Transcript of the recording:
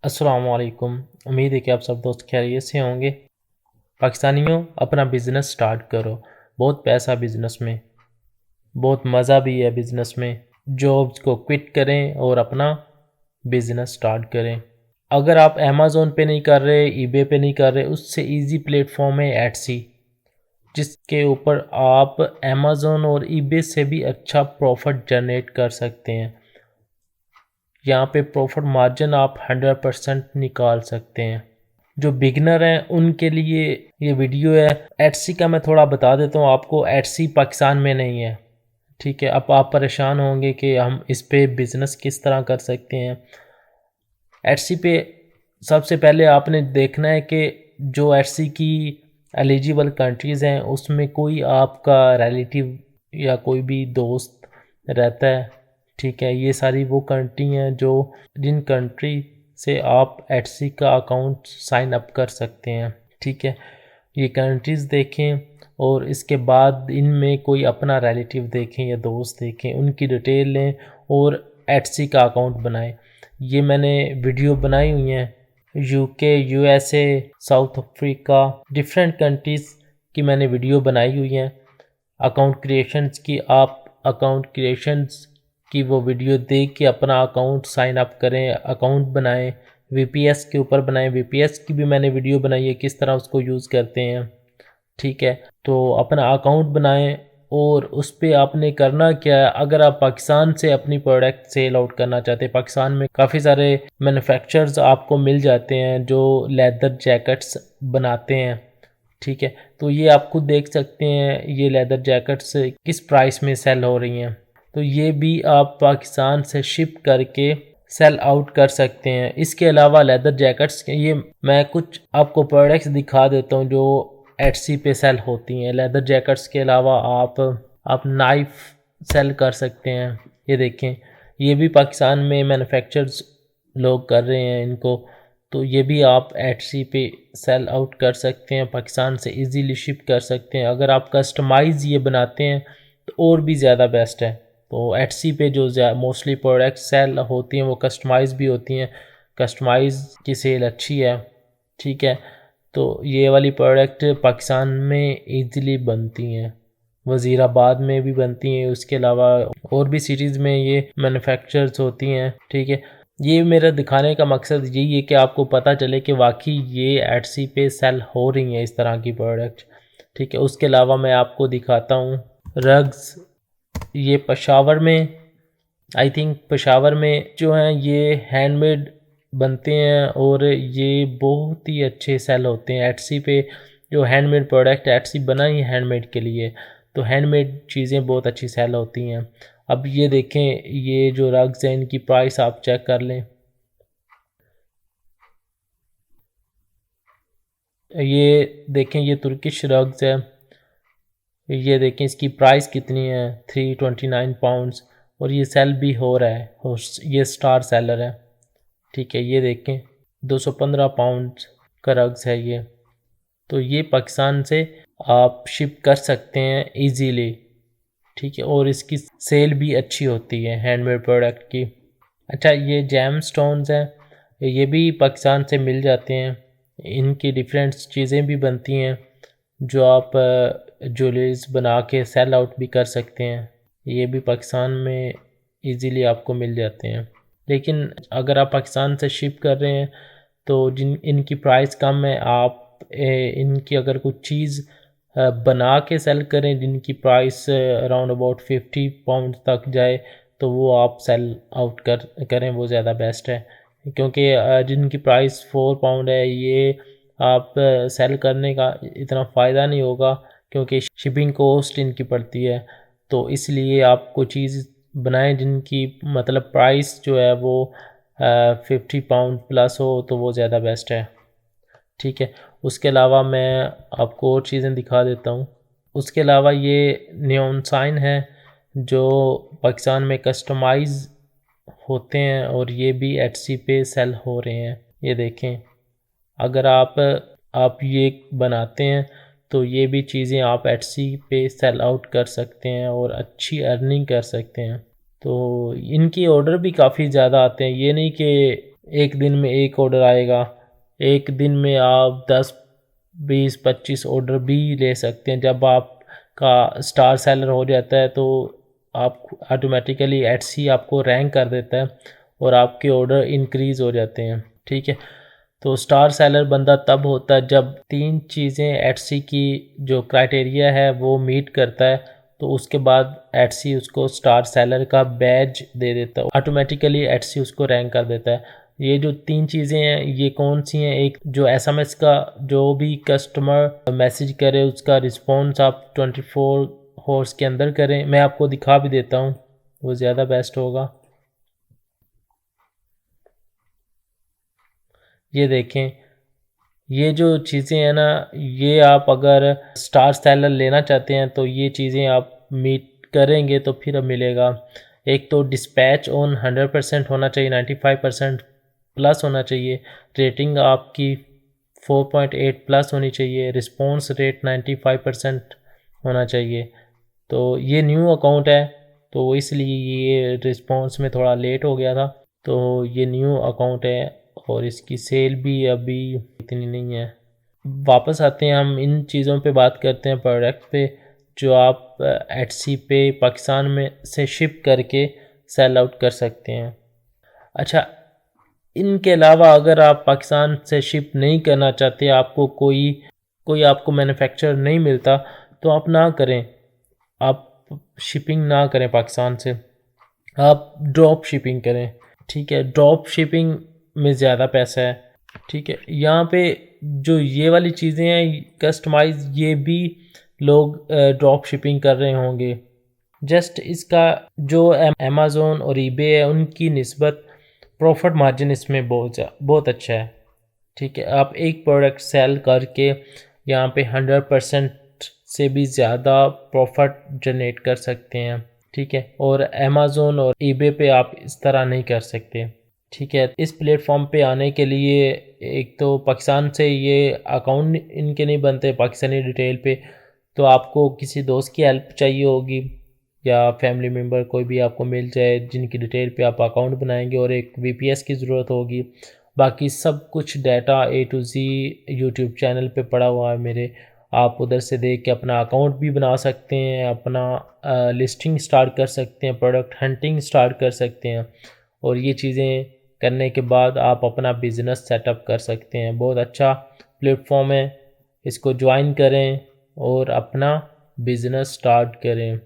अस्सलाम वालेकुम। उम्मीद है कि आप सब दोस्त खैरियत से होंगे। पाकिस्तानियों, अपना बिज़नेस स्टार्ट करो। बहुत पैसा बिज़नेस में, बहुत मज़ा भी है बिज़नेस में। जॉब्स को क्विट करें और अपना बिज़नेस स्टार्ट करें। अगर आप अमेज़न पे नहीं कर रहे, ईबे पे नहीं कर रहे, उससे इजी प्लेटफॉर्म है एडसी, जिसके ऊपर आप अमेज़न और ईबे से भी अच्छा प्रॉफिट जनरेट कर सकते हैं। यहाँ पे प्रॉफिट मार्जिन आप 100% निकाल सकते हैं। जो बिगनर हैं उनके लिए ये वीडियो है। एडसी का मैं थोड़ा बता देता हूँ आपको। एडसी पाकिस्तान में नहीं है, ठीक है। अब आप परेशान होंगे कि हम इस पे बिज़नेस किस तरह कर सकते हैं। एडसी पे सबसे पहले आपने देखना है कि जो एडसी की एलिजिबल कंट्रीज़ हैं उसमें कोई आपका रिलेटिव या कोई भी दोस्त रहता है, ठीक है। ये सारी वो कंट्री हैं जो जिन कंट्री से आप एडसी का अकाउंट साइन अप कर सकते हैं, ठीक है। ये कंट्रीज़ देखें और इसके बाद इनमें कोई अपना रिलेटिव देखें या दोस्त देखें, उनकी डिटेल लें और एडसी का अकाउंट बनाएं। ये मैंने वीडियो बनाई हुई हैं। UK, USA, south Africa, different countries की मैंने वीडियो बनाई हुई हैं अकाउंट क्रिएशंस की। आप अकाउंट क्रिएशंस की वो वीडियो देख के अपना अकाउंट साइन अप करें, अकाउंट बनाएं। वीपीएस के ऊपर बनाएं। वीपीएस की भी मैंने वीडियो बनाई है, किस तरह उसको यूज़ करते हैं, ठीक है। तो अपना अकाउंट बनाएं और उस पर आपने करना क्या है। अगर आप पाकिस्तान से अपनी प्रोडक्ट सेल आउट करना चाहते हैं, पाकिस्तान में काफ़ी सारे मैन्युफैक्चरर्स आपको मिल जाते हैं जो लेदर जैकेट्स बनाते हैं, ठीक है। तो ये आप खुद देख सकते हैं ये लेदर जैकेट्स किस प्राइस में सेल हो रही हैं। तो ये भी आप पाकिस्तान से शिप करके सेल आउट कर सकते हैं। इसके अलावा लेदर जैकेट्स के ये मैं कुछ आपको प्रोडक्ट्स दिखा देता हूँ जो एटसी पे सेल होती हैं। लेदर जैकेट्स के अलावा आप नाइफ सेल कर सकते हैं। ये देखें, ये भी पाकिस्तान में मैन्युफैक्चरर्स लोग कर रहे हैं इनको। तो ये भी आप एटसी पे सेल आउट कर सकते हैं, पाकिस्तान से इजीली शिप कर सकते हैं। अगर आप कस्टमाइज़ ये बनाते हैं तो और भी ज़्यादा बेस्ट है। तो एटसी पे जो मोस्टली प्रोडक्ट सेल होती हैं वो कस्टमाइज़ भी होती हैं। कस्टमाइज़ की सेल अच्छी है, ठीक है। तो ये वाली प्रोडक्ट पाकिस्तान में इजीली बनती हैं, वज़ीराबाद में भी बनती हैं, उसके अलावा और भी सिटीज़ में ये मैन्युफैक्चरर्स होती हैं, ठीक है। ये मेरा दिखाने का मकसद यही है कि आपको पता चले कि वाकई ये एटसी पे सेल हो रही हैं इस तरह की प्रोडक्ट, ठीक है। उसके अलावा मैं आपको दिखाता हूँ रग्स। ये पेशावर में, आई थिंक पेशावर में जो हैं ये हैंडमेड बनते हैं और ये बहुत ही अच्छे सेल होते हैं एटसी पे। जो हैंडमेड प्रोडक्ट एटसी बना ही हैंडमेड के लिए, तो हैंडमेड चीज़ें बहुत अच्छी सेल होती हैं। अब ये देखें, ये जो रग्स हैं इनकी प्राइस आप चेक कर लें। ये देखें, ये तुर्किश रग्स है। ये देखें इसकी प्राइस कितनी है, 329 पाउंड्स। और ये सेल भी हो रहा है और ये स्टार सेलर है, ठीक है। ये देखें 215 पाउंड का रग्स है ये। तो ये पाकिस्तान से आप शिप कर सकते हैं इजीली, ठीक है। और इसकी सेल भी अच्छी होती है हैंडमेड प्रोडक्ट की। अच्छा, ये जैम स्टोन्स हैं, ये भी पाकिस्तान से मिल जाते हैं। इनकी डिफरेंट चीज़ें भी बनती हैं जो आप ज्वेलरीज बना के सेल आउट भी कर सकते हैं। ये भी पाकिस्तान में इजीली आपको मिल जाते हैं। लेकिन अगर आप पाकिस्तान से शिप कर रहे हैं तो जिन इनकी प्राइस कम है, आप इनकी अगर कुछ चीज़ बना के सेल करें जिनकी प्राइस अराउंड अबाउट 50 पाउंड तक जाए, तो वो आप सेल आउट करें, वो ज़्यादा बेस्ट है। क्योंकि जिनकी प्राइस 4 पाउंड है ये आप सेल करने का इतना फ़ायदा नहीं होगा क्योंकि शिपिंग कॉस्ट इनकी पड़ती है। तो इसलिए आप कोई चीज़ बनाएं जिनकी मतलब प्राइस जो है वो 50 पाउंड प्लस हो, तो वो ज़्यादा बेस्ट है, ठीक है। उसके अलावा मैं आपको और चीज़ें दिखा देता हूँ। उसके अलावा ये नियॉन साइन है जो पाकिस्तान में कस्टमाइज़ होते हैं और ये भी एटसी पे सेल हो रहे हैं। ये देखें, अगर आप ये बनाते हैं तो ये भी चीज़ें आप एटसी पे सेल आउट कर सकते हैं और अच्छी अर्निंग कर सकते हैं। तो इनकी ऑर्डर भी काफ़ी ज़्यादा आते हैं, ये नहीं कि एक दिन में एक ऑर्डर आएगा, एक दिन में आप 10 20 25 ऑर्डर भी ले सकते हैं। जब आपका स्टार सेलर हो जाता है तो आप ऑटोमेटिकली एटसी आपको रैंक कर देता है और आपके ऑर्डर इंक्रीज़ हो जाते हैं। ठीक है, तो स्टार सेलर बंदा तब होता है जब 3 चीज़ें एटसी की जो क्राइटेरिया है वो मीट करता है, तो उसके बाद एटसी उसको स्टार सेलर का बैज दे देता है, ऑटोमेटिकली एटसी उसको रैंक कर देता है। ये जो 3 चीज़ें हैं ये कौन सी हैं? एक जो एसएमएस का जो भी कस्टमर मैसेज करे उसका रिस्पॉन्स आप 24 हॉर्स के अंदर करें। मैं आपको दिखा भी देता हूँ, वो ज़्यादा बेस्ट होगा। ये देखें, ये जो चीज़ें हैं ना, ये आप अगर स्टार सेलर लेना चाहते हैं तो ये चीज़ें आप मीट करेंगे तो फिर अब मिलेगा। एक तो डिस्पैच ऑन 100% होना चाहिए, 95% प्लस होना चाहिए। रेटिंग आपकी 4.8 प्लस होनी चाहिए। रिस्पॉन्स रेट 95% होना चाहिए। तो ये न्यू अकाउंट है तो इसलिए ये रिस्पॉन्स में थोड़ा लेट हो गया था। तो ये न्यू अकाउंट है और इसकी सेल भी अभी इतनी नहीं है। वापस आते हैं, हम इन चीज़ों पे बात करते हैं, प्रोडक्ट पे जो आप एटसी पे पाकिस्तान में से शिप करके सेल आउट कर सकते हैं। अच्छा, इनके अलावा अगर आप पाकिस्तान से शिप नहीं करना चाहते, आपको कोई आपको मैन्युफैक्चरर नहीं मिलता, तो आप ना करें, आप शिपिंग ना करें पाकिस्तान से, आप ड्रॉप शिपिंग करें। ठीक है, ड्रॉप शिपिंग में ज़्यादा पैसा है। ठीक है, यहाँ पे जो ये वाली चीज़ें हैं कस्टमाइज़, ये भी लोग ड्रॉप शिपिंग कर रहे होंगे। जस्ट इसका जो अमेज़न और ईबे है उनकी निस्बत प्रॉफिट मार्जिन इसमें बहुत अच्छा है। ठीक है, आप एक प्रोडक्ट सेल करके यहाँ पे 100% से भी ज़्यादा प्रॉफिट जनरेट कर सकते हैं। ठीक है, और अमेज़न और ईबे पे आप इस तरह नहीं कर सकते। ठीक है, इस प्लेटफॉर्म पे आने के लिए एक तो पाकिस्तान से ये अकाउंट इनके नहीं बनते पाकिस्तानी डिटेल पे, तो आपको किसी दोस्त की हेल्प चाहिए होगी या फैमिली मेम्बर कोई भी आपको मिल जाए जिनकी डिटेल पे आप अकाउंट बनाएंगे, और एक वीपीएस की ज़रूरत होगी। बाकी सब कुछ data A to Z YouTube channel पे पड़ा हुआ है मेरे, आप उधर से देख के अपना अकाउंट भी बना सकते हैं, अपना लिस्टिंग स्टार्ट कर सकते हैं, प्रोडक्ट हंटिंग स्टार्ट कर सकते हैं, और ये चीज़ें करने के बाद आप अपना बिज़नेस सेटअप कर सकते हैं। बहुत अच्छा प्लेटफॉर्म है, इसको ज्वाइन करें और अपना बिज़नेस स्टार्ट करें।